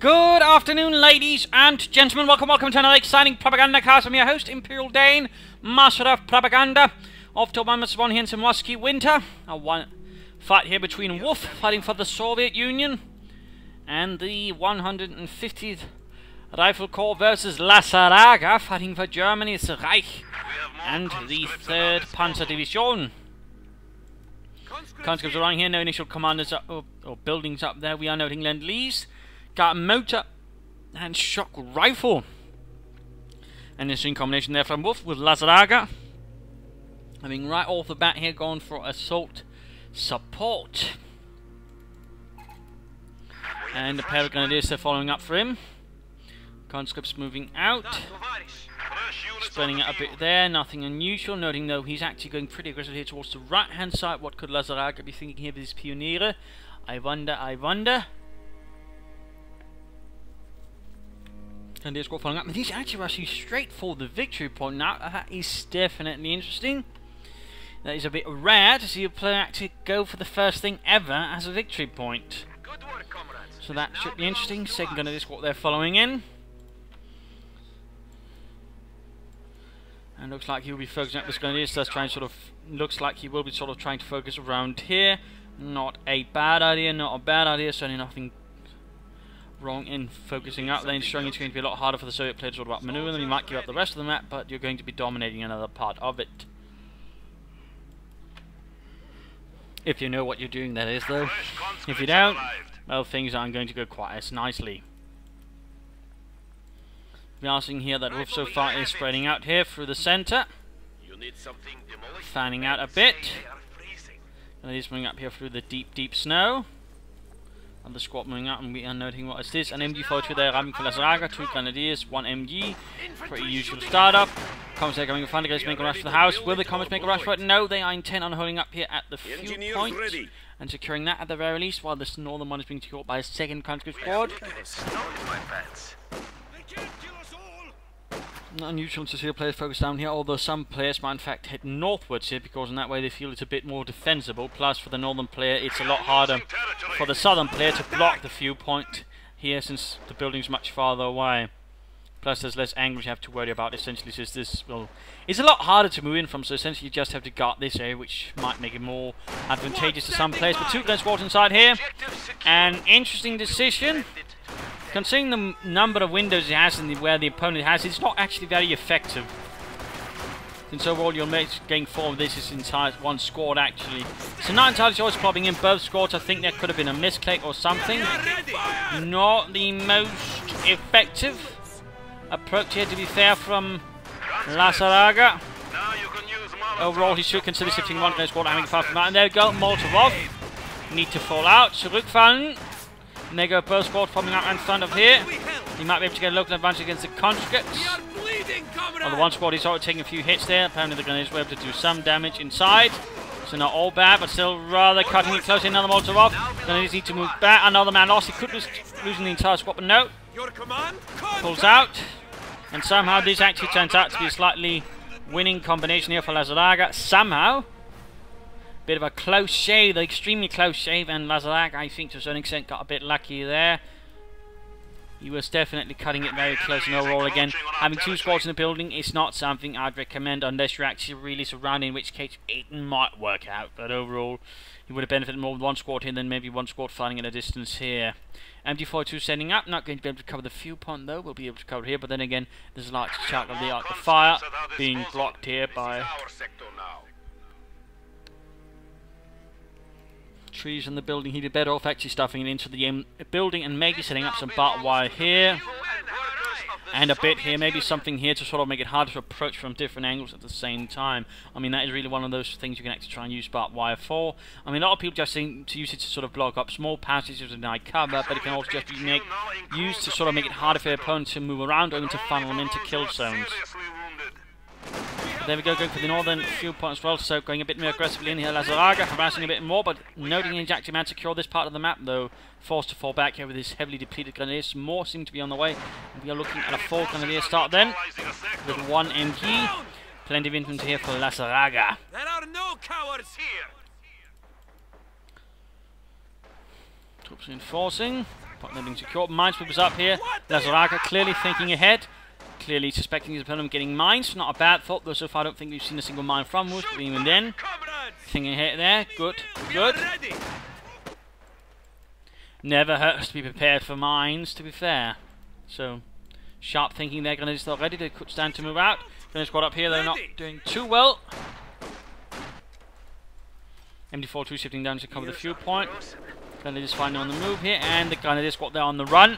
Good afternoon, ladies and gentlemen. Welcome to another exciting Propagandacast. I'm your host, Imperial Dane, Master of Propaganda, of Tobamas here in Samoski Winter. A fight here between Wuff, fighting for the Soviet Union, and the 150th Rifle Corps versus Lazarrare, fighting for Germany's Reich, and the 3rd Panzer Division. Conscripts around here, no initial commanders up, or buildings up there. We are noting Lend-Lease. Got a motor and shock rifle. An interesting combination there from Wuff with Lazarrare. I mean, right off the bat here, going for assault support. And the pair of grenadiers are following up for him. Conscripts moving out. Spreading out a bit there, nothing unusual. Noting though he's actually going pretty aggressive here towards the right hand side. What could Lazarrare be thinking here with his Pioniere? I wonder. And here's Squad following up. But he's actually rushing straight for the victory point now. That is definitely interesting. That is a bit rare to see a player actually go for the first thing ever as a victory point. Good work, comrades. So that should be interesting. Second grenadier squad they're following in. And looks like he'll be focusing up this grenadier, so trying looks like he will be trying to focus around here. Not a bad idea, certainly nothing wrong in focusing up. Then showing it's going to be a lot harder for the Soviet players to sort of outmaneuver them. You might give up the rest of the map, but you're going to be dominating another part of it. If you know what you're doing, that is, though. If you don't, well, things aren't going to go quite as nicely. We are seeing here that Wuff so far is spreading out here through the center, fanning out a bit, and he's moving up here through the deep snow. And the squad moving up, and we are noting what is this? An MG-42 there, ramming for Lazarrare, 2 grenadiers, 1 MG. Pretty usual startup. Comets are going to find the guys make a rush for the house. Will the Comets make a rush for it? No, they are intent on holding up here at the fuel point and securing that at the very least, while this northern one is being secured by a 2nd conscript squad. Not unusual to see a player focus down here, although some players might in fact head northwards here, because in that way they feel it's a bit more defensible. Plus for the northern player it's a lot harder for the southern player to block the fuel point here, since the building's much farther away. Plus there's less angles you have to worry about, essentially, since this it's a lot harder to move in from, so essentially you just have to guard this area, which might make it more advantageous to some players. But 2 gun squads inside here. An interesting decision. Considering the number of windows it has and where the opponent has, it's not actually very effective. Since overall your mates going forward, this is entire one squad actually. So not entirely sure it's clubbing in both squads. I think there could have been a misclick or something. Not the most effective approach here, to be fair, from Lazarrare. Overall he should consider shifting one squad, having a fast and there we go, Molotov. Need to fall out, zurückfallen. And they go both squads forming out in front of here. He might be able to get a local advantage against the conscripts. Well, the one squad is already taking a few hits there. Apparently the grenadiers were able to do some damage inside. So not all bad, but still rather cutting it close. Another Molotov off. Grenadiers need to move back. Another man lost. He could lose losing the entire squad, but no. Pulls out. And somehow this actually turns out to be a slightly winning combination here for Lazarrare. Somehow. Bit of a close shave, extremely close shave, and Lazarrare, I think, to a certain extent, got a bit lucky there. He was definitely cutting it very close, and overall, again, having 2 squads in the building is not something I'd recommend unless you're actually really surrounded, in which case it might work out. But overall, you would have benefited more with 1 squad here than maybe 1 squad fighting at a distance here. MG-42 setting up, not going to be able to cover the fuel point though, we'll be able to cover it here, but then again, there's a large chunk of the arc of fire being blocked here by trees in the building. He'd be better off actually stuffing it into the building and maybe setting up some barbed wire here and a bit here, maybe something here to sort of make it harder to approach from different angles at the same time. I mean, that is really one of those things you can actually try and use barbed wire for. I mean, a lot of people just seem to use it to sort of block up small passages and deny cover, but it can also just be used to sort of make it harder for the opponent to move around or even to funnel them into kill zones. There we go, going for the northern fuel point as well, so going a bit more aggressively in here. Lazarrare harassing a bit more, but noting he's actually managed to secure this part of the map, though forced to fall back here with his heavily depleted grenadiers. More seem to be on the way. We are looking at a 4 grenadier start then, with 1 MG. Plenty of infantry here for Lazarrare. There are no cowards here. Troops reinforcing. They're being secured. Minesweepers up here. Lazarrare clearly thinking ahead. Clearly suspecting his opponent getting mines. Not a bad thought, though so far I don't think we've seen a single mine from Wuff, but even then. Thinking ahead there. Good. Good. Never hurts to be prepared for mines, to be fair. So, sharp thinking there. Grenadiers still ready. They could stand to move out. Grenadier squad up here, they're not doing too well. MD42 shifting down to cover the fuel point. Grenadiers finally on the move here, and the Grenadier squad there on the run.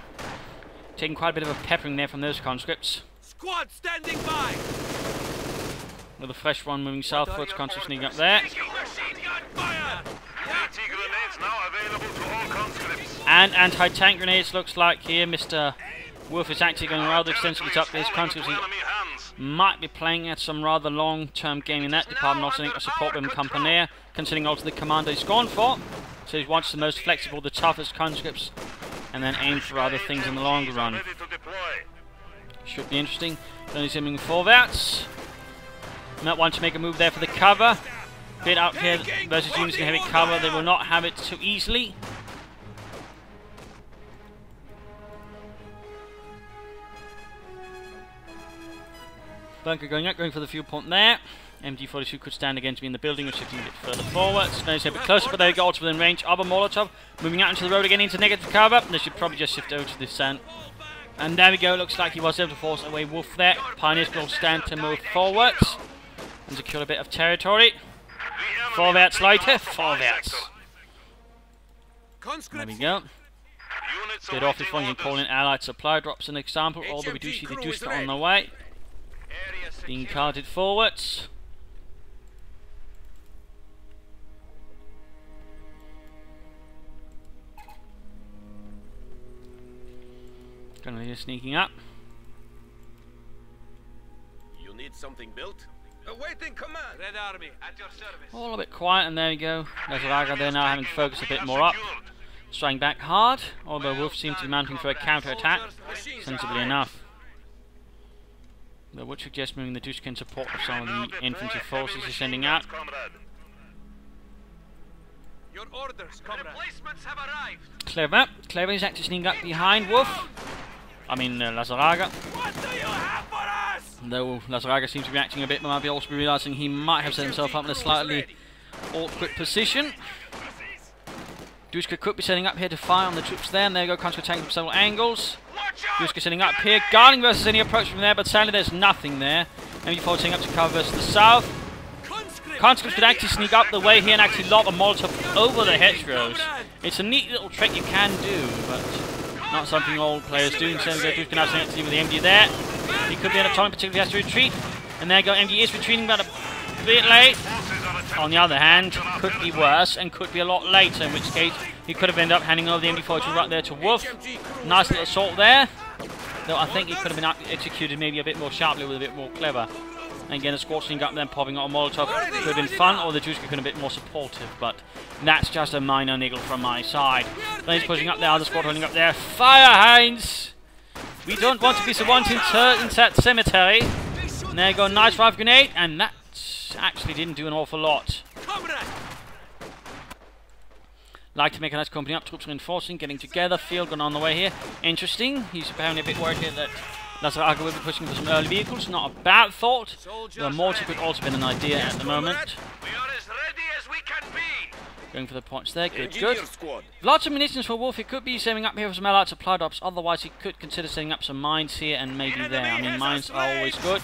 Taking quite a bit of a peppering there from those conscripts. Squad standing by. With a fresh one moving southwards, conscripts sneaking up there. And anti-tank grenades looks like here Mr. Wuff is actually going rather extensively to up his conscripts. He might be playing at some rather long-term game in that department, also a support with Companier, considering also the commander he's gone for. So he wants the most flexible, the toughest conscripts, and then aim for other things in the longer run. Should be interesting. Only simming forwards. Might want to make a move there for the cover. Bit out here versus units in heavy cover. They will not have it too easily. Bunker going up, going for the fuel point there. MD42 could stand again to be in the building or shifting a bit further forward. Snow's a bit closer, but there we go, also within range of a Molotov. Moving out into the road again into negative cover. They should probably just shift over to this sand. And there we go, looks like he was able to force away Wuff there. Pioneers will stand to move forwards and secure a bit of territory. Forwards later, forwards. There we go. Bit off this one, you can call in allied supply drops an example, although we do see the Duster on the way. Being carted forwards. Gonna sneaking up. You need something built? Awaiting command. Red Army at your service. All a bit quiet, and there we go. Lazarrare there now having to focus a bit more up. Striking back hard, although Wuff seems to be mounting for a counter-attack, sensibly enough. Though would suggest moving the Duska in support of some of the infantry forces he's sending out. Your orders, comrade. Replacements have arrived. Clever. Clever is actually sneaking up behind Wuff. I mean, Lazarrare. What do you have for us? Though Lazarrare seems to be acting a bit, but might be also realising he might have set himself up in a slightly awkward position. Duska could be setting up here to fire on the troops there, and there you go, counter-attacking from several angles. Duska setting up here, guarding versus any approach from there, but sadly there's nothing there. MD4 setting up to cover versus the south. Conscripts could actually sneak up the way here and actually lob a Molotov over the hedgerows. It's a neat little trick you can do, but not something all players do. Instead of Duska now setting up to see with the MD there. He could be at a time, particularly has to retreat. And there you go, MD is retreating, but a bit late. On the other hand, could be worse and could be a lot later, in which case he could have ended up handing over the MD42 right there to Wuff. Nice little assault there, though I think it could have been executed maybe a bit more sharply with a bit more clever. And again, a scorching up then popping on a Molotov could have been fun, or the Duska could have been a bit more supportive, but that's just a minor niggle from my side. Then he's pushing up there, other squad holding up there. Fire, Heinz! We don't want to be the ones in that cemetery. And there you go, nice rifle grenade, and that actually didn't do an awful lot. Like to make a nice company up, troops reinforcing, getting together, field gun on the way here. Interesting, he's apparently a bit worried here that Lazarrare will be pushing for some early vehicles, not a bad thought. The mortar could also be an idea at the moment. We are as ready as we can be. Going for the points there, good, good. Lots of munitions for Wuff, he could be setting up here for some allied supply drops, otherwise he could consider setting up some mines here and maybe there. I mean, mines are always good.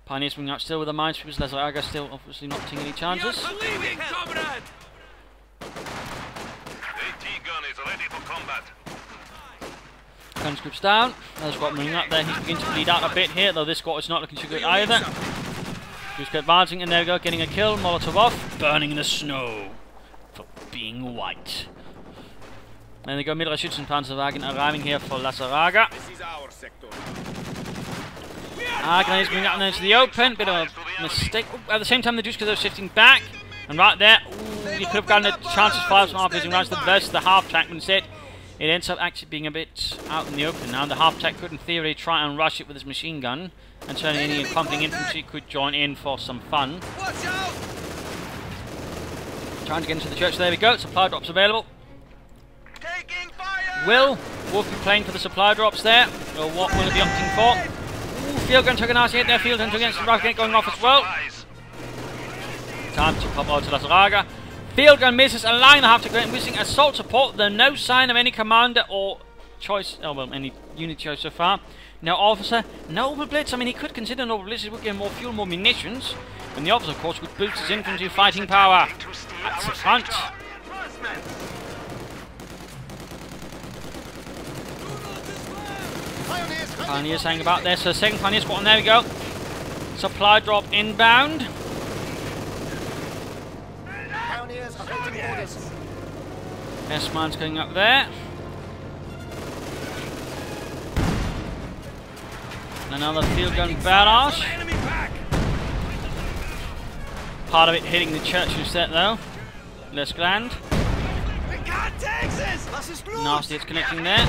Pioneers moving out still with the minesweepers. Lazarrare still obviously not taking any chances. AT gun is ready for combat. Conscripts down. Another squad moving up there. He's beginning to bleed out a bit here, though this squad is not looking too good either. Just advancing, and there we go, getting a kill. Molotov off, burning in the snow for being white. And they go, Mittlere Schützenpanzerwagen arriving here for Lazarrare. This is our sector. Grenades moving out into the open, bit of a mistake. At the same time, the Duska are shifting back, and right there, you could have gotten a chance to fire some RPG rounds versus the half track, but instead, it ends up actually being a bit out in the open now. The half track could, in theory, try and rush it with his machine gun, and certainly any accompanying infantry could join in for some fun. Trying to get into the church. There we go. Supply drops available. Taking fire! Will Wuff be playing for the supply drops there? Or what will he be opting for? Ooh, field gun took a nice hit there. Field gun took against the rocket going off as well. Time to pop out to Lazarrare. Field gun misses. A line have to go missing. Assault support. There's no sign of any commander or choice. Oh, well, any unit choice so far. No officer. Noble Blitz. I mean, he could consider Noble Blitz. It would give him more fuel, more munitions. And the officer, of course, would boost his infantry fighting power. That's the front. Pioneers hanging about there. So, second Pioneer squad. And there we go. Supply drop inbound. S-Man's going up there. Another field gun barrage. Part of it hitting the church instead though. Less grand. Nasty, it's connecting there.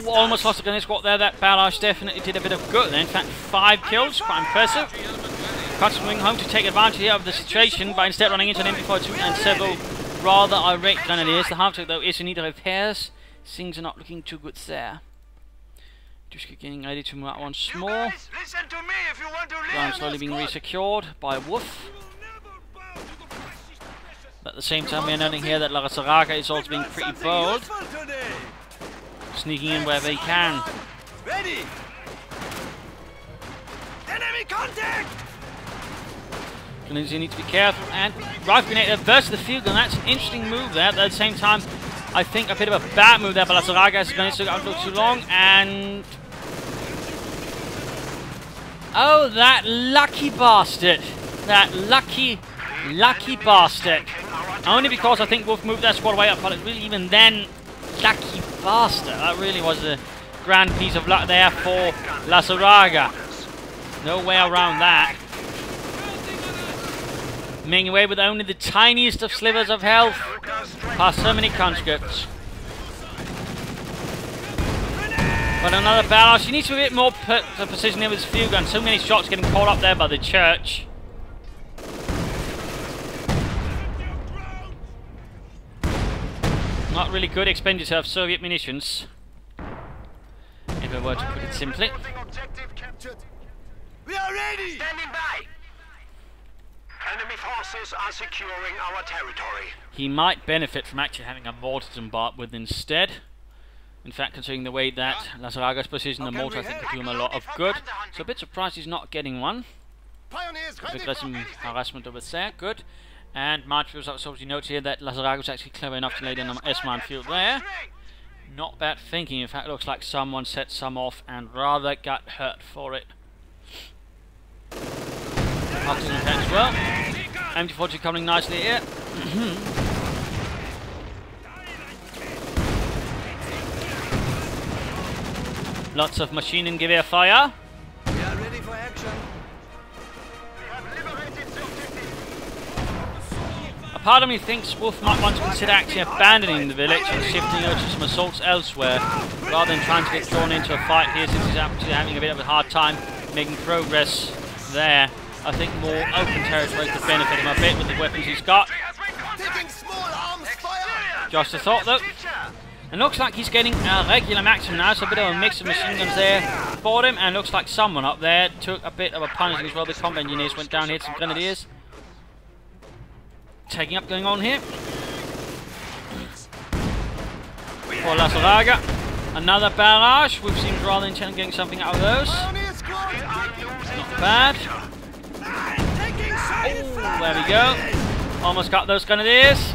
Ooh, almost lost the gun squad there. That barrage definitely did a bit of good there. In fact, 5 kills, quite impressive. Cuts moving home to take advantage here of the situation by instead running into an MP42 and several rather irate grenadiers. The half-tech though is in need of repairs. Things are not looking too good there. Just getting ready to move out once more. Ground slowly being resecured by Wuff. At the same time, we are noting here that Lazarrare is also being pretty bold, sneaking in wherever he can. Ready! Enemy contact! You need to be careful. And rifle grenade versus the field gun. That's an interesting move there. But at the same time, I think a bit of a bad move there. But Lazarrare is going to go too long. And oh, that lucky bastard! That lucky bastard! Only because I think Wuff moved that squad way up. But really, even then, lucky bastard! That really was a grand piece of luck there for Lazarrare. No way around that. Making away with only the tiniest of slivers of health. Past so many conscripts. But another barrage. He needs to be a bit more precision here with his field gun. So many shots getting caught up there by the church. Not really good expenditure of Soviet munitions, if I were to put it simply. We are ready! Standing by! Enemy forces are securing our territory. He might benefit from actually having a mortar to embark with instead. In fact, considering the way that Lazarrare's position, the mortar I think could do him a lot of good. So a bit surprised he's not getting one. There's some harassment over there, good. And Marchfields obviously notes here that Lazarrare was actually clever enough to lay down an S-man field there. Not bad thinking, in fact it looks like someone set some off and rather got hurt for it. Martin in as well. MT-40 coming nicely here. Lots of machine and gewehr fire. We are ready for action. A part of me thinks Wuff might want to consider actually abandoning the village and shifting over to some assaults elsewhere, rather than trying to get drawn into a fight here, since he's actually having a bit of a hard time making progress there. I think more open territory could benefit him a bit with the weapons he's got. Just a thought though. And looks like he's getting a regular maximum now, so a bit of a mix of machine guns there for him, and looks like someone up there took a bit of a punishing as well. The combat engineers went down, hit some grenadiers. Taking up going on here. For Lazarrare. Another barrage. We've seemed rather intent on getting something out of those. Not bad. Oh, there we go. Almost got those grenadiers.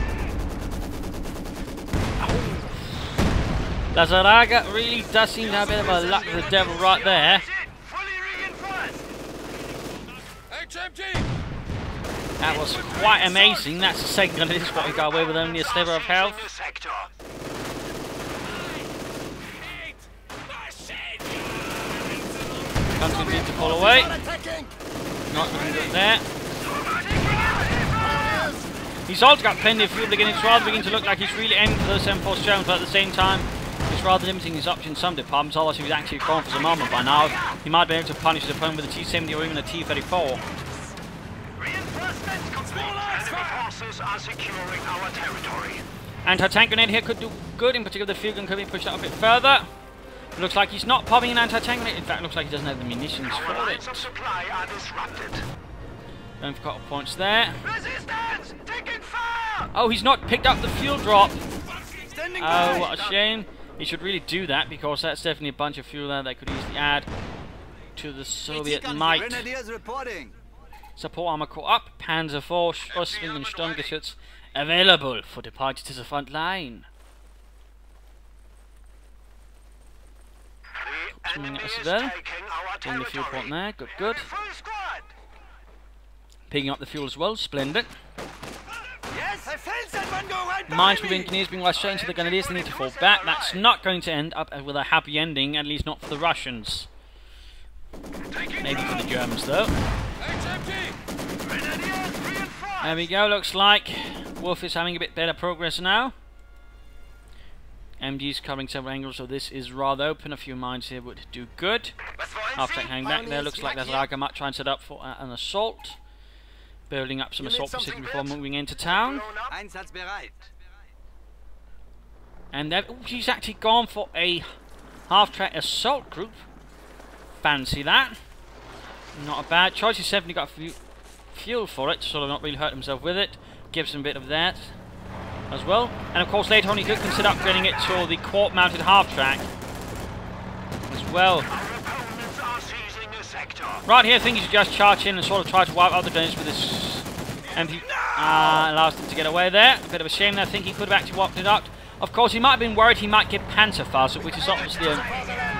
Lazarrare really does seem to have a bit of a luck with the devil right there. That was quite amazing. That's the second gun. This is what we got away with only a sliver of health. Continue to pull away. Not looking good there. He's also got plenty of fuel beginning to rather begin to look like he's really aiming for those M4 stones, but at the same time, his that's rather limiting his options in some departments, otherwise he was actually gone for some armor by now. He might be able to punish his opponent with a T-70 or even a T-34. Reinforcement complete. Enemy forces are securing our territory. Anti-tank grenade here could do good, in particular the field gun could be pushed out a bit further. It looks like he's not popping an anti-tank grenade, in fact it looks like he doesn't have the munitions Our for lines it. of supply are disrupted. Going for a couple points there. Resistance! Taking fire! Oh, he's not picked up the fuel drop! Standing Oh, what a shame. He should really do that, because that's definitely a bunch of fuel there that could easily add to the Soviet might. Grenadiers reporting. Support armor core up, Panzer IV, Ostwing and Sturmgeschütz available for departure to the front line. The enemy us is there. taking our Getting the fuel territory. point there, good, good. Full squad! Picking up the fuel as well, splendid. Yes, I felt that one go right by Mines me. with engineers being rushed straight into the Grenadiers, they need to fall back. That's not going to end up with a happy ending, at least not for the Russians. Maybe for the Germans though. There we go, looks like Wuff is having a bit better progress now. MG's covering several angles, so this is rather open. A few mines here would do good. Half-track hanging back there, looks like Lazarrare might try and set up for an assault. Building up some assault positions before moving into town. Einsatzbereit. And she's actually gone for a half-track assault group. Fancy that. Not a bad choice. He's definitely got fuel for it, sort of not really hurt himself with it. Gives him a bit of that as well. And of course later on he could consider upgrading it to the quarter-mounted half-track as well. Right here I think he should just charge in and sort of try to wipe out the Grenadiers with his MP. Allows him to get away there. A bit of a shame there. I think he could have actually wiped it out. Of course he might have been worried he might get Panzerfaust, which is obviously a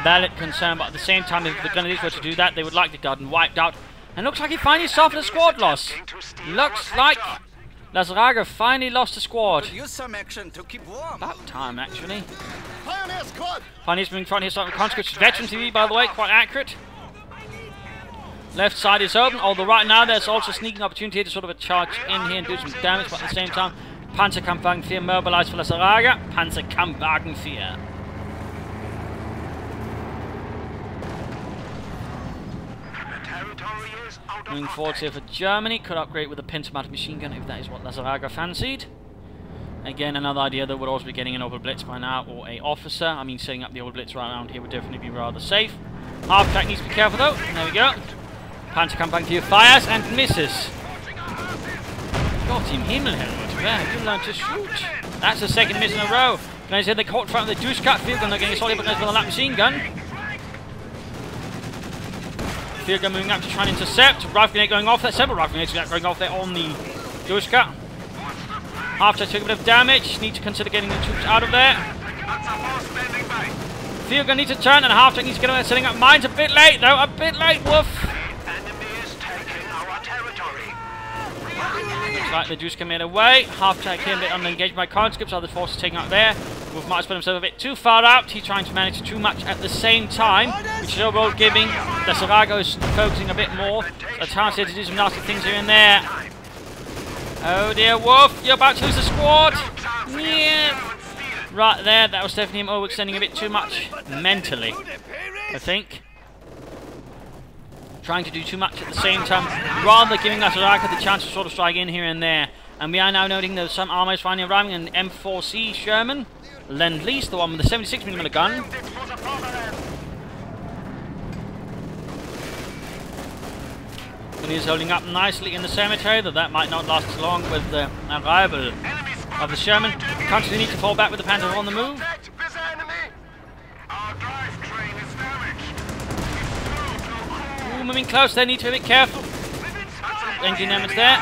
valid concern, but at the same time if the Grenadiers were to do that they would like the garden wiped out. And looks like he finally suffered a squad loss. Looks like Lazarrare finally lost a squad. Use some action to keep warm. About time, actually. Pioneer squad. Pioneers moving front here, starting with conscripts. Veteran TV, by the way, quite accurate. Left side is open, although right now there's also a sneaking opportunity here to sort of charge in here and do some damage, but at the same time, Panzerkampfwagen 4 mobilized for Lazarrare. Panzerkampfwagen 4. Moving forward here for Germany, could upgrade with a pincer-mounted machine gun if that is what Lazarrare fancied. Again, another idea that would also be getting an Oberblitz by now, or a officer. I mean, setting up the Oberblitz right around here would definitely be rather safe. Half-track needs to be careful though. There we go. Panzerkampfwagen 4 fires and misses. Gott im Himmel, Helmut, where have you learned to shoot? That's the second miss in a row. Guys here, they caught front of the Duschkat field gun, they're getting solid with a lap machine gun. Field gun moving up to try and intercept. Rifle grenade going off there. Several rifle grenades going off there on the Duschka. Half-track took a bit of damage. Need to consider getting the troops out of there. Field gun needs to turn and half-track needs to get away. Setting up mines a bit late though. A bit late, Wuff. Looks like the Duschka made away. Half-track here a bit under-engaged by conscripts. Other forces taking out there. Wuff might have put himself a bit too far out. He's trying to manage too much at the same time, which is overall giving Lazarrare is focusing a bit more. A chance here to do some nasty things here and there. Oh dear, Wuff, you're about to lose the squad. Yeah. Right there, that was definitely him overextending a bit too much mentally, I think. Trying to do too much at the same time, rather giving Lazarrare the chance to sort of strike in here and there. And we are now noting that some armor is finally arriving, an M4C Sherman. Lend-Lease, the one with the 76mm gun. And he's holding up nicely in the cemetery, though that might not last as long with the arrival of the Sherman. Constantly need to fall back with the Panther on the move. Ooh, moving close, they need to be a bit careful. Engine damage there.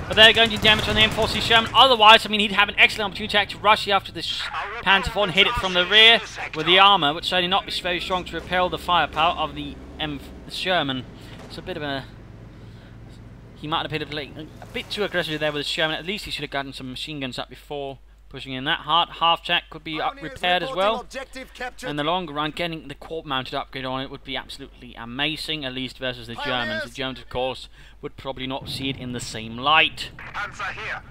But they're going to damage on the M4C Sherman. Otherwise, I mean, he'd have an excellent opportunity to actually rush after this Panzer IV and hit it from the rear with the armor, which certainly not be very strong to repel the firepower of the Sherman. It's a bit of a... He might have been a bit too aggressive there with the Sherman. At least he should have gotten some machine guns up before pushing in that hard. Half-track could be repaired as well. In the long run, getting the quarter-mounted upgrade on it would be absolutely amazing, at least versus the Germans. The Germans, of course, would probably not see it in the same light. Panzer here.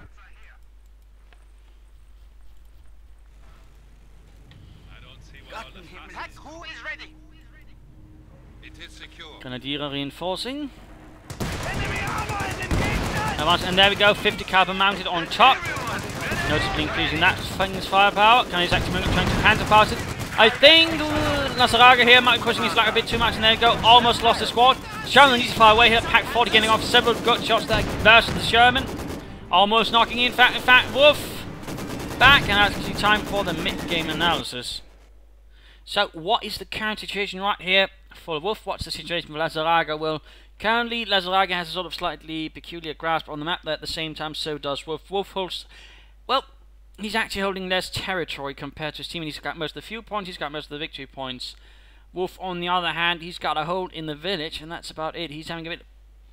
Attack crew is ready. It is secure. Grenadier reinforcing. Enemy armor is engaged. And there we go, 50 caliber mounted on top. Noticeably increasing that thing's firepower. Can he's actually trying to counterpass it. I think Lazarrare here might be pushing his luck a bit too much, and there we go, almost lost the squad. Sherman needs to fire away here, Pack 40 getting off several gut shots that burst the Sherman. Almost knocking in fact, Wuff back, and actually time for the mid-game analysis. So, what is the current situation right here for Wuff? What's the situation for Lazarrare? Well, currently, Lazarrare has a sort of slightly peculiar grasp on the map, but at the same time, so does Wuff. Wuff holds, well, he's actually holding less territory compared to his team, and he's got most of the few points, he's got most of the victory points. Wuff, on the other hand, he's got a hold in the village, and that's about it. He's having a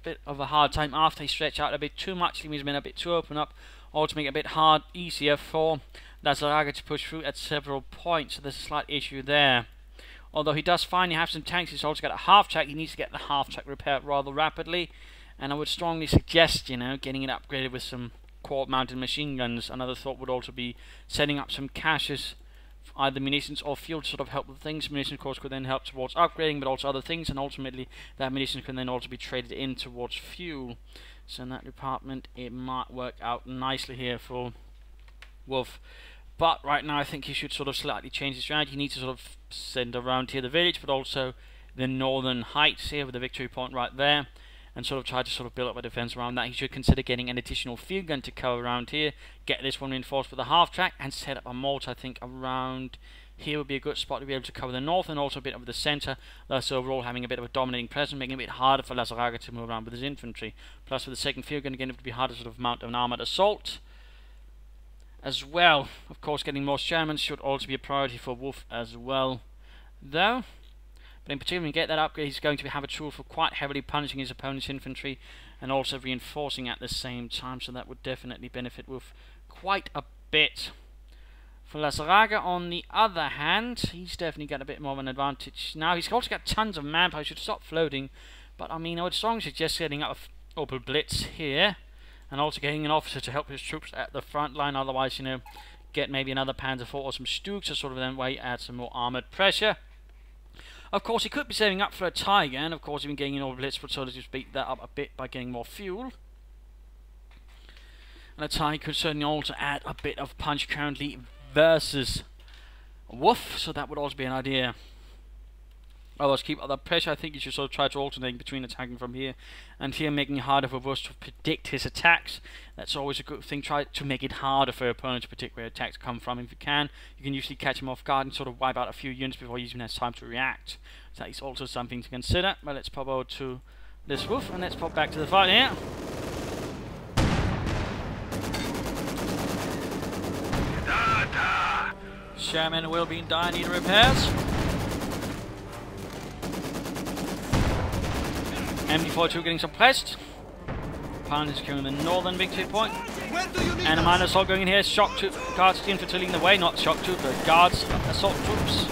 bit of a hard time after he stretched out a bit too much. He's been a bit too open up, or to make it a bit easier for Lazarrare to push through at several points, so there's a slight issue there. Although he does finally have some tanks, he's also got a half-track. He needs to get the half-track repaired rather rapidly, and I would strongly suggest, you know, getting it upgraded with some quad-mounted machine guns. Another thought would also be setting up some caches, either munitions or fuel, to sort of help with things. Munitions, of course, could then help towards upgrading, but also other things, and ultimately that munitions can then also be traded in towards fuel. So in that department, it might work out nicely here for Wuff. But right now, I think he should sort of slightly change his strategy. He needs to sort of send around here the village, but also the northern heights here with the victory point right there, and sort of try to sort of build up a defense around that. He should consider getting an additional field gun to cover around here, get this one reinforced with a half-track, and set up a mortar. I think around here would be a good spot to be able to cover the north and also a bit of the centre, thus overall having a bit of a dominating presence, making it a bit harder for Lazarrare to move around with his infantry. Plus with the second field gun, again, it would be harder to sort of mount an armoured assault as well. Of course, getting more Shermans should also be a priority for Wuff as well, though. But in particular, when you get that upgrade, he's going to have a tool for quite heavily punishing his opponent's infantry and also reinforcing at the same time, so that would definitely benefit Wuff quite a bit. For Lazarrare, on the other hand, he's definitely got a bit more of an advantage now. He's also got tons of manpower. He should stop floating, but I mean, I would strongly suggest setting up a Opel Blitz here, and also getting an officer to help his troops at the front line. Otherwise, you know, get maybe another Panzer IV or some Stugs to sort of then way add some more armoured pressure. Of course, he could be saving up for a Tiger, and of course, even getting an Opel Blitz would sort of just beat that up a bit by getting more fuel. And a Tiger could certainly also add a bit of punch currently versus Wuff, so that would also be an idea. Otherwise, keep other pressure. I think you should sort of try to alternate between attacking from here and here, making it harder for Wuff to predict his attacks. That's always a good thing. Try to make it harder for your opponent to predict where attacks come from. If you can usually catch him off guard and sort of wipe out a few units before he even has time to react. So that is also something to consider. But let's pop over to this Wuff and let's pop back to the fight here. Sherman will be in dire need of repairs. MD42 getting suppressed. Opponent is securing the northern victory point. And a minor assault going in here. Shock troop guards infantry leading the way. Not shock troop, but guards, assault troops.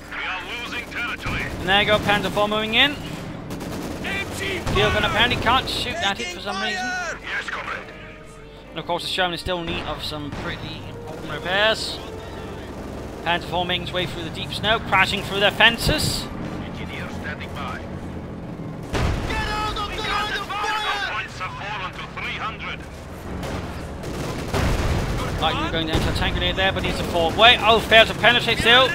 We are losing territory. And there you go, Panzer IV moving in. Field gun apparently can't shoot at it for some reason. Yes, comrade. And of course, the Sherman is still in need of some pretty important repairs. Panzer IV making its way through the deep snow, crashing through their fences. Engineer standing by. Points have fallen to 300. Like we're going to enter a tank grenade there, but needs to fall away. Oh, fails to penetrate still.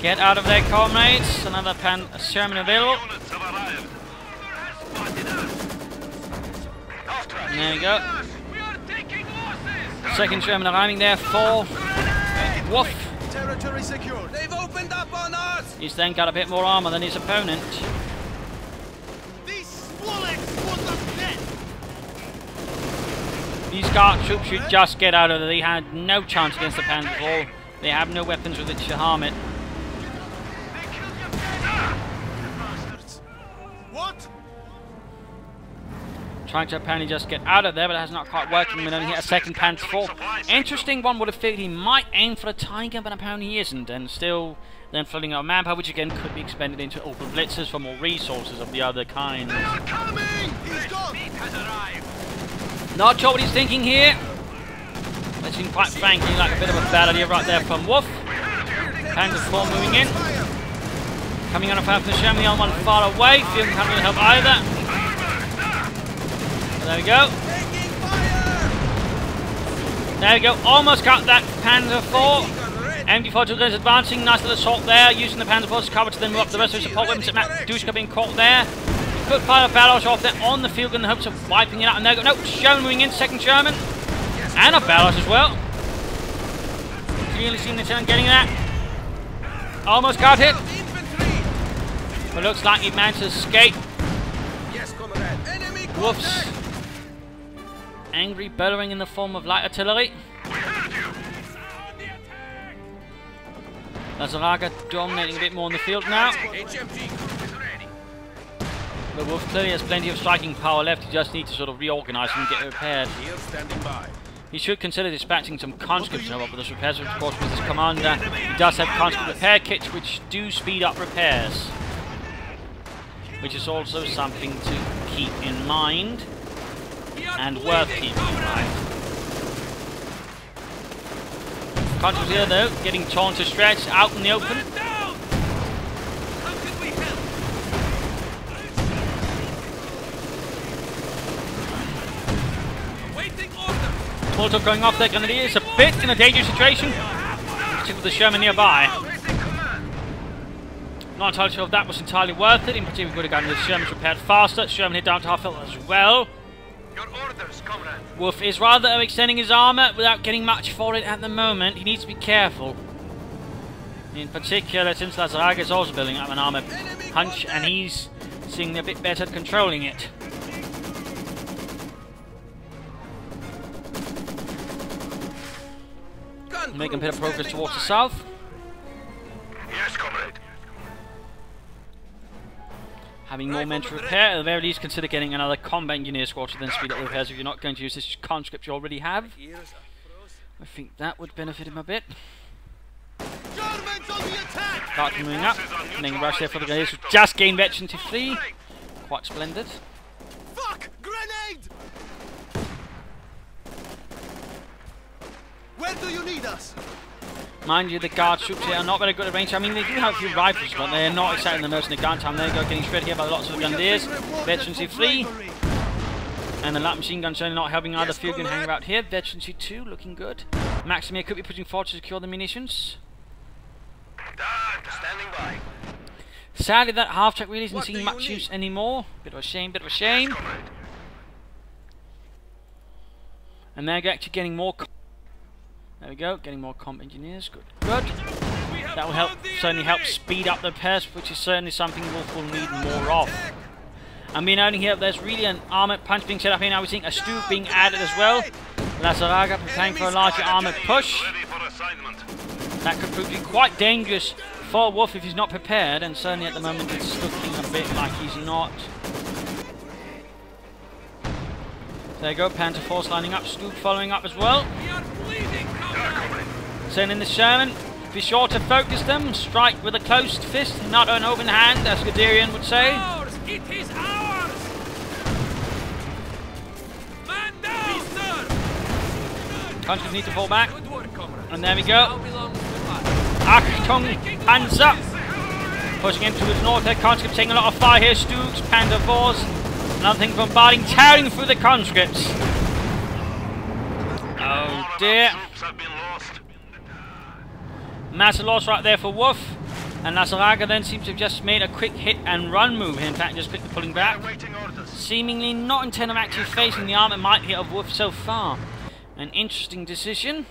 Get out of there, comrades. Another Sherman available. Units have arrived. And there you go. Second Sherman arriving there for Wuff. Territory secure. They've opened up on us. He's then got a bit more armor than his opponent. These bullets put them dead. These guard troops should just get out of there. They had no chance against the Panzer IV. They have no weapons with which to harm it. What? Trying to apparently just get out of there, but it has not quite working. We only hit a second Panzer IV. Interesting, one would have figured he might aim for a Tiger, but apparently he isn't. And still then flooding out manpower, which again could be expended into Opel Blitzers for more resources of the other kind. They are coming! He's gone! Not sure what he's thinking here. That seemed quite frankly like a bit of a bad idea right there from Wuff. Panzer IV moving in. Coming on a path from the Sherman, the other one far away. Field can't really help either. There we go. There we go. Almost got that Panzer IV. MG4 is advancing. Nice little assault there. Using the Panzer IV's cover to then move up the rest of the support weapons. Dushka being caught there. Good fire of barrage off there on the field in the hopes of wiping it out. And there we go. No, Sherman moving in. Second Sherman. And a barrage as well. Clearly seeing the turn getting that. Almost got it. But looks like he managed to escape. Wuff's angry bellowing in the form of light artillery. Lazarrare dominating a bit more in the field now. But Wuff clearly has plenty of striking power left. He just needs to sort of reorganize and get repaired. He should consider dispatching some conscripts to help with this repairs, of course, with his commander. He does have conscript repair kits which do speed up repairs, which is also something to keep in mind and worth keeping in mind. Conscripts here though, getting torn to stretch out in the open. Molotov going off there, Grenadiers, a bit in a dangerous situation, particularly with the Sherman nearby. Not entirely sure if that was entirely worth it. In particular, we could have gotten the Shermans repaired faster. Sherman hit down to half health as well. Your orders, comrade. Wuff is rather extending his armour without getting much for it at the moment. He needs to be careful. In particular, since Lazarrare is also building up an armour punch, and he's seeing a bit better at controlling it. Making a bit of progress towards the south. Yes, comrade. Having more men to repair, at the very least consider getting another combat engineer squad to then speed up the repairs if you're not going to use this conscript you already have. I think that would benefit him a bit. Start moving up, and then rush there for the Grenadiers who just gained veteran to flee. Quite splendid. Fuck! Grenade! Where do you need us? Mind you, the guard troops here are not very good at range. I mean, they do have a few rifles, but they're not exciting the mercenary gun time. There you go, getting shredded here by lots of Grenadiers. Veterans who flee. And the light machine gun certainly not helping either. Field gun hanging out here. Veterans who 2 looking good. Maximir could be pushing forward to secure the munitions. Standing by. Sadly, that half-track really isn't seeing much use anymore. Bit of a shame, bit of a shame. And they're actually getting more. There we go, getting more comp engineers. Good, good. That will help, certainly help speed up the repairs, which is certainly something Wuff will need more of. And being noting here, there's really an armoured punch being set up here now. We're seeing a stew being added as well. Lazarrare preparing for a larger armoured push. That could prove to be quite dangerous for Wuff if he's not prepared, and certainly at the moment it's looking a bit like he's not. There you go, Panzer Force lining up, Stoop following up as well. Sending the Sherman, be sure to focus them, strike with a closed fist, not an open hand, as Guderian would say. It is ours! Man down! Countries need to fall back. And there we go. Achtung Panzer! Pushing into his north there, conscripts taking a lot of fire here, Stooks, Panzer Force. Another thing bombarding, tearing through the conscripts. Oh dear. Massive loss right there for Wuff. And Lazarrare then seems to have just made a quick hit and run move here. In fact, just quickly pulling back. Seemingly not intent of actually facing the armor might hit of Wuff so far. An interesting decision.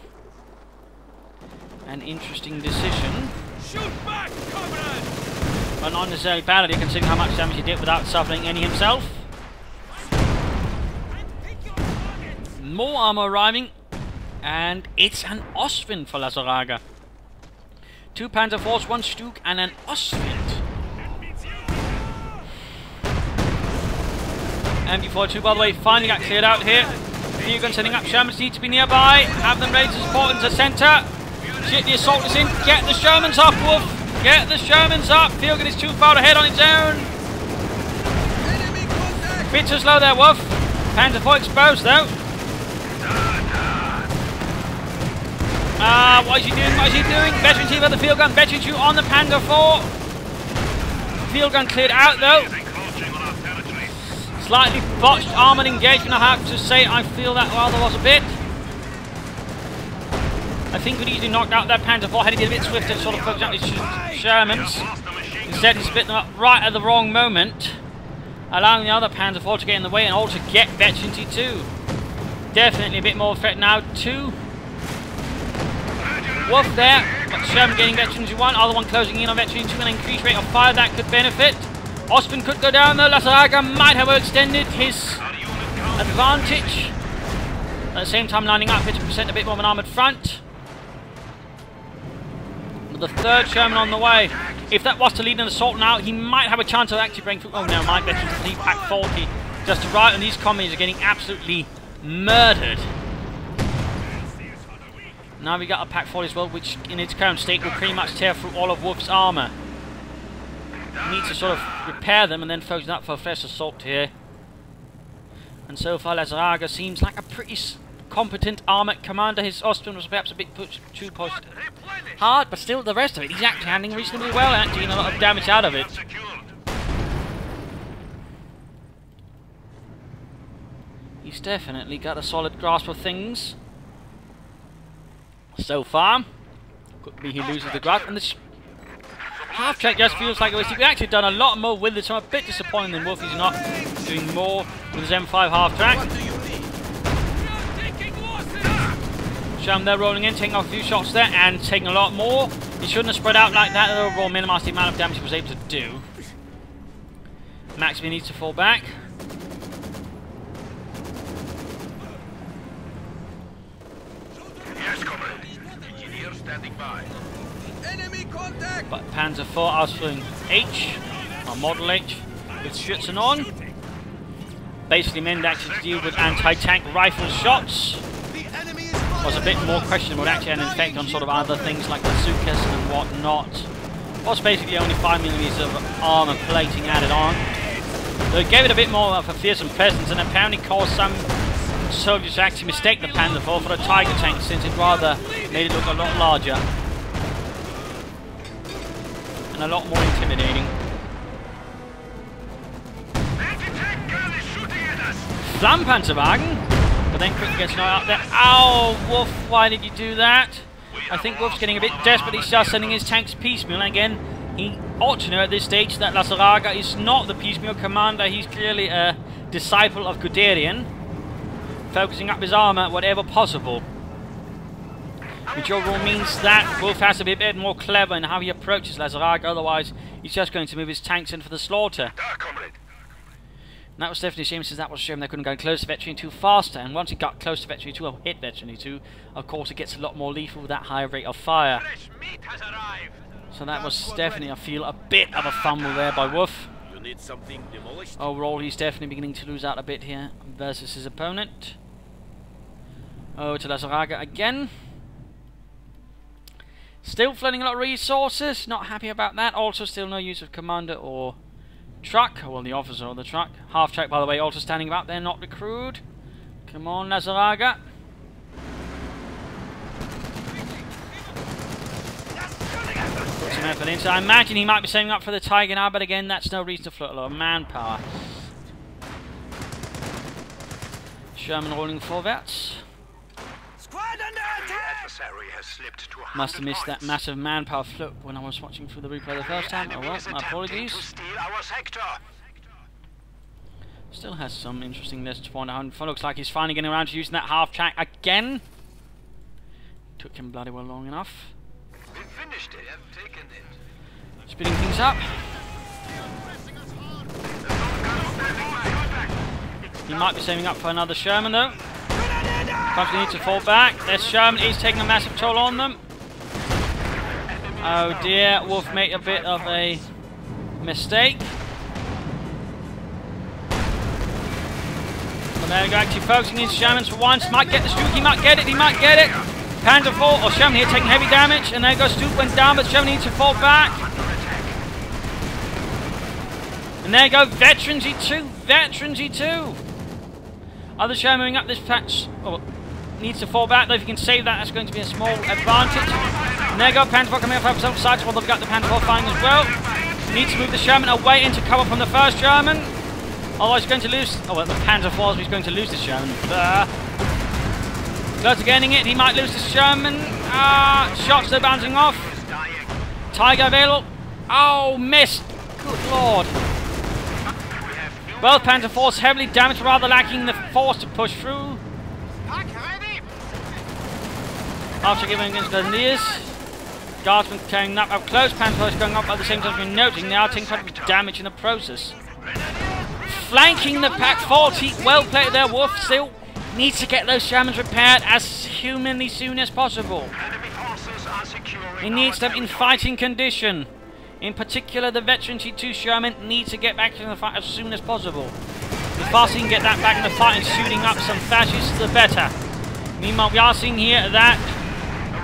An interesting decision. Shoot back, comrade! But not necessarily bad idea considering how much damage he did without suffering any himself. More armor arriving. And it's an Ostwind for Lazarrare. 2 Panzer Force, 1 Stug, and an Ostwind. MG42, by the way, finally got cleared out here. Field gun setting up. Shermans need to be nearby. Have them ready to support into the centre. Shit, the assault is in. Get the Shermans up, Wuff. Get the Shermans up. Field gun is too far ahead on its own. Bit too slow there, Wuff. Panzer 4 exposed though. What is he doing? What is he doing? Veteran 2 for the field gun. Veteran 2 on the Panzer 4. Field gun cleared out though. Slightly botched armoured engagement, I have to say. I feel that rather was a bit. I think we'd easily knocked out that Panzer 4 had he been a bit swifter and sort of focused on his Shermans. Instead, he split them up right at the wrong moment, allowing the other Panzer 4 to get in the way and also get Veteran 2. Definitely a bit more threat now too. Wuff there, got Sherman getting Veteran 1, other one closing in on Veteran 2, an increased rate of fire that could benefit. Ostman could go down though. Lazarrare might have extended his advantage. At the same time lining up 50% a bit more of an armoured front. With the third Sherman on the way. If that was to lead an assault now, he might have a chance of actually breaking through. Oh no, my Veterans to leave Pack 40 just to right, and these commies are getting absolutely murdered. Now we got a Pack 40 as well, which in its current state will pretty much tear through all of Wuff's armour. Need to sort of repair them and then focus up for a fresh assault here. And so far Lazarrare seems like a pretty competent armoured commander. His Ostman was perhaps a bit too pushed hard, but still the rest of it he's actually handling reasonably well and actually getting a lot of damage out of it. He's definitely got a solid grasp of things. So far. Could be he loses the grasp, and this half-track just feels like a waste. We've actually done a lot more with it, so I'm a bit disappointed than Wuff. He's not doing more with his M5 half-track. Sham there rolling in, taking off a few shots there, and taking a lot more. He shouldn't have spread out like that, and overall minimised the amount of damage he was able to do. Maxby needs to fall back. Yes, comrade. Engineer standing by. Enemy contact! But Panzer 4 outflowing H, or Model H, with Schützen on. Basically meant actually to deal with anti-tank rifle shots. Was a bit more questionable, it actually had an effect on sort of other things like bazookas and whatnot. Was basically only 5mm of armour plating added on. So it gave it a bit more of a fearsome presence and apparently caused some soldiers to actually mistake the Panzer 4 for a Tiger tank, since it rather made it look a lot larger and a lot more intimidating. Flammenpanzerwagen, but then quickly gets knocked out there. Ow, Wuff, why did you do that? I think Wuff's getting a bit desperate. He's just sending his tanks piecemeal. Again, he ought to know at this stage that Lazarrare is not the piecemeal commander. He's clearly a disciple of Guderian, focusing up his armour whatever possible. Which overall means that Wuff has to be a bit more clever in how he approaches Lazarrare, otherwise he's just going to move his tanks in for the slaughter. And that was definitely a shame, since that was a shame they couldn't go close to Veteran 2 faster, and once it got close to Veteran 2 or hit Veteran 2, of course it gets a lot more lethal with that higher rate of fire. So that was definitely, I feel, a bit of a fumble there by Wuff. Overall he's definitely beginning to lose out a bit here versus his opponent. Over to Lazarrare again. Still flooding a lot of resources, not happy about that. Also still no use of commander or truck, well the officer or the truck. Half track by the way also standing about there, not recruit. Come on Lazarrare. Put some effort into. I imagine he might be saving up for the Tiger now, but again that's no reason to float a lot of manpower. Sherman rolling forwards. Must have missed that massive manpower float when I was watching through the replay the first time. Oh well, my apologies. Still has some interesting lists to point out. Looks like he's finally getting around to using that half track again. Took him bloody well long enough. We finished it. Have taken it. Speeding things up. He might be saving up for another Sherman though. Probably need to fall back. This Sherman is taking a massive toll on them. Oh dear, Wuff made a bit of a mistake. But there we go, actually focusing his Shermans for once. Might get the Stoop, he might get it, he might get it. Panzer 4, or Sherman here taking heavy damage. And there goes Stoop, went down, but Sherman needs to fall back. And there you go, Veteran G2, Veteran G2. Other Sherman moving up this patch. Oh, needs to fall back, though if you can save that, that's going to be a small advantage. And there you go, Panther 4 coming up from both sides, although they've got the Panther 4 firing as well. Needs to move the Sherman away into cover from the first Sherman. Otherwise he's going to lose, oh well, the Panther 4, he's going to lose the Sherman. Close to gaining it, he might lose the Sherman. Shots are bouncing off. Tiger available. Oh, missed. Good lord. Both Panther 4s heavily damaged, rather lacking the force to push through. After giving against Grenadiers. Guardsmen carrying that up close. Panther 4 is going up at the same time as we're noting. They are taking quite a bit of damage in the process. Flanking the pack 40. Well played there, Wuff. Still needs to get those Shermans repaired as humanly soon as possible. He needs them in fighting condition. In particular, the veteran T2 Sherman needs to get back in the fight as soon as possible. The faster he can get that back in the fight and shooting up some fascists, the better. Meanwhile, we are seeing here that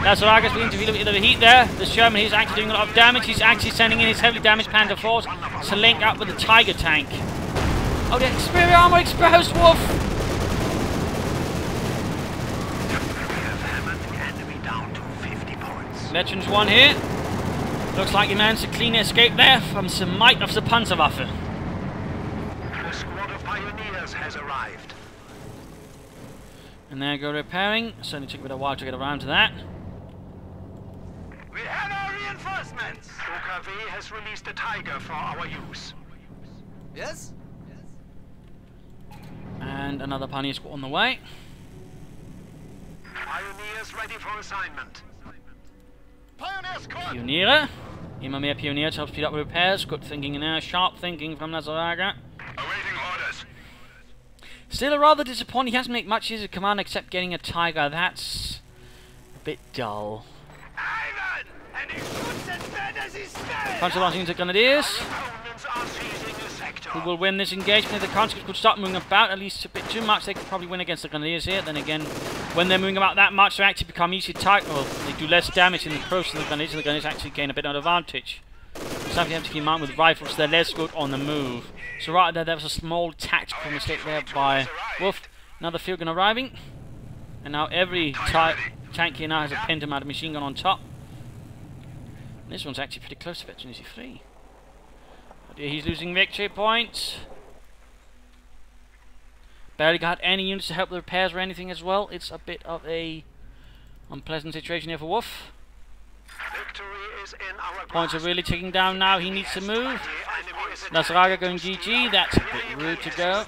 Lazarrare is beginning to feel a bit of the heat there. The Sherman is actually doing a lot of damage. He's actually sending in his heavily damaged Panther 4s to link up with the Tiger tank. Oh, the exterior armor exposed, Wuff! Veterans 1 here. Looks like he managed to clean escape there from some might of the Panzerwaffe. The squad of pioneers has arrived. And there you go repairing. Certainly took a bit of a while to get around to that. We have our reinforcements. OKW has released a Tiger for our use. Yes? And another Pioneer squad on the way. Pioneers ready for assignment. Pioneer squad! Pioniere. Immer mehr Pioniere to help speed up repairs. Good thinking in there. Sharp thinking from Lazarrare. Awaiting orders. Still a rather disappointing. He hasn't made much use of command except getting a Tiger. That's a bit dull. Ivan! And he shoots as bad as he's dead! Punch advancing into Grenadiers. Opponents are seizing the sector. Who will win this engagement? If the conscripts could start moving about at least a bit too much, they could probably win against the Grenadiers here. Then again, when they're moving about that much, they actually become easy target. Well, they do less damage in the process of the Grenadiers, and the Grenadiers actually gain a bit of advantage. Something you have to keep in mind with rifles, they're less good on the move. So right there was a small tactical mistake there by Wuff. Another field gun arriving. And now every tank here now has a pentamounted machine gun on top. And this one's actually pretty close to Veteran 3. He's losing victory points. Barely got any units to help the repairs or anything as well. It's a bit of a unpleasant situation here for Wuff. Victory is in our Points are really ticking down now. He needs to move. Lazarrare going GG. That's a bit rude to go.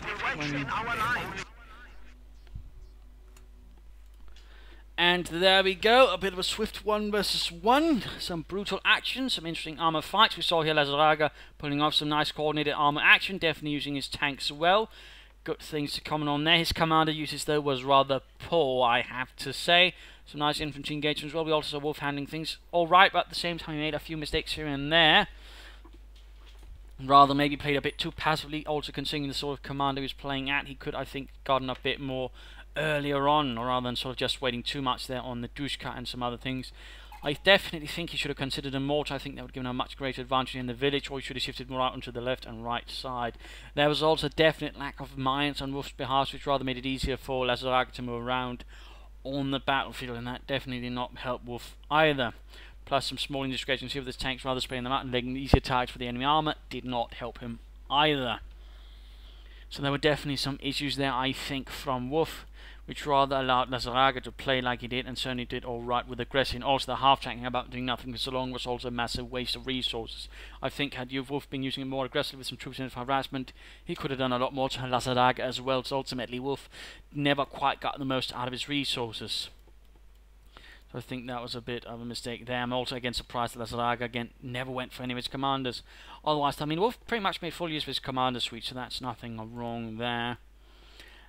And there we go, a bit of a swift 1 versus 1, some brutal action, some interesting armor fights. We saw here Lazarrare pulling off some nice coordinated armor action, definitely using his tanks well. Good things to comment on there. His commander uses though was rather poor, I have to say. Some nice infantry engagements as well. We also saw Wuff handling things alright, but at the same time he made a few mistakes here and there. Rather maybe played a bit too passively, also considering the sort of commander he was playing at. He could, I think, gotten a bit more earlier on, or rather than sort of just waiting too much there on the Dushka and some other things. I definitely think he should have considered a mortar. I think that would give him a much greater advantage in the village, or he should have shifted more out onto the left and right side. There was also a definite lack of mines on Wuff's behalf, which rather made it easier for Lazarrare to move around on the battlefield, and that definitely did not help Wuff either. Plus some small indiscretions here with his tanks rather spraying them out and legging easier targets for the enemy armour did not help him either. So there were definitely some issues there, I think, from Wuff, which rather allowed Lazarrare to play like he did, and certainly did alright with aggression. Also the half-tanking about doing nothing for so long was also a massive waste of resources. I think had Wuff been using it more aggressively with some troops in for harassment, he could have done a lot more to Lazarrare as well. So ultimately Wuff never quite got the most out of his resources. So I think that was a bit of a mistake there. I'm also again surprised that Lazarrare again never went for any of his commanders. Otherwise, I mean, Wuff pretty much made full use of his commander suite, so that's nothing wrong there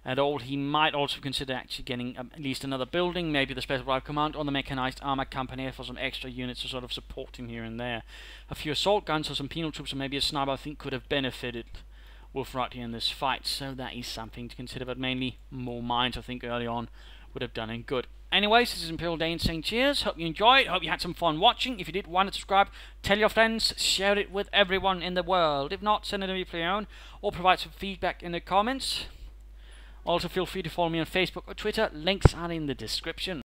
at all. He might also consider actually getting at least another building, maybe the Special Rifle Command or the Mechanized Armor Company for some extra units to sort of support him here and there. A few assault guns or some penal troops or maybe a sniper I think could have benefited Wuff right here in this fight, so that is something to consider, but mainly more mines I think early on would have done him good. Anyways, this is Imperial Dane saying cheers. Hope you enjoyed. Hope you had some fun watching. If you did, why not subscribe? Tell your friends. Share it with everyone in the world. If not, send it to me for your own, or provide some feedback in the comments. Also feel free to follow me on Facebook or Twitter, links are in the description.